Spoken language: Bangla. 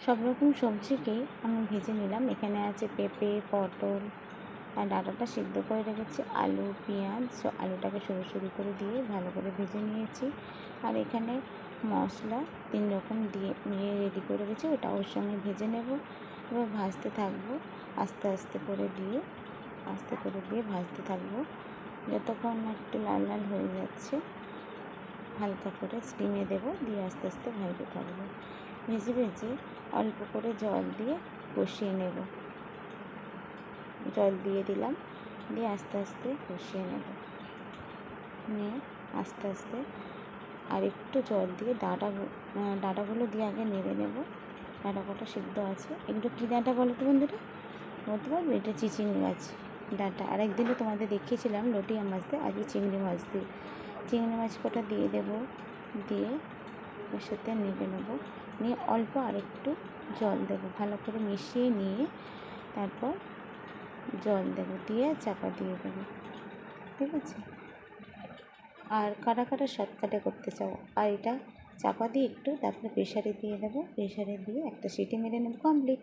সব রকম সবজিকেই আমি ভেজে নিলাম। এখানে আছে পেঁপে, পটল, আর ডাঁটাটা সিদ্ধ করে রেখেছি, আলু, পেঁয়াজ, আলুটাকে সরু সরু করে দিয়ে ভালো করে ভেজে নিয়েছি। আর এখানে মশলা 3 রকম নিয়ে রেডি করে রেখেছি, ওটা ওর সঙ্গে ভেজে নেব। এবার ভাজতে থাকবো, আস্তে আস্তে করে দিয়ে ভাজতে থাকবো যতক্ষণ না একটু লাল লাল হয়ে যাচ্ছে। হালকা করে স্টিমে দেবো, দিয়ে আস্তে আস্তে ভাজতে থাকবো। ভেজে ভেজে অল্প করে জল দিয়ে কষিয়ে নেব। জল দিয়ে দিলাম, দিয়ে আস্তে আস্তে কষিয়ে নেব। নিয়ে আস্তে আস্তে আর একটু জল দিয়ে ডাঁটাগুলো দিয়ে আগে নেড়ে নেব। ডাঁটা কটা সিদ্ধ আছে। এগুলো কী ডাঁটা বলো তো বন্ধুরা? বলতে পারবে? এটা চিচিঙ্গা গাছ ডাঁটা। আর একদিনও তোমাদের দেখিয়েছিলাম লটিয়া মাছ দিয়ে, আজকে চিংড়ি মাছ দিয়ে। চিংড়ি মাছ কটা দিয়ে দেবো, দিয়ে ওর সাথে নেড়ে নেবো। নিয়ে অল্প আরেকটু জল দেবো, ভালো করে মিশিয়ে নিয়ে তারপর জল দেবো, দিয়ে চাপা দিয়ে দেবো। ঠিক আছে? আর কাটা কাটা শর্টকাটে করতে চাও আর এটা চাপা দিয়ে একটু তারপরে প্রেশারে দিয়ে দেবো। প্রেশারে দিয়ে একটা সিটি মেরে নেব, কমপ্লিট।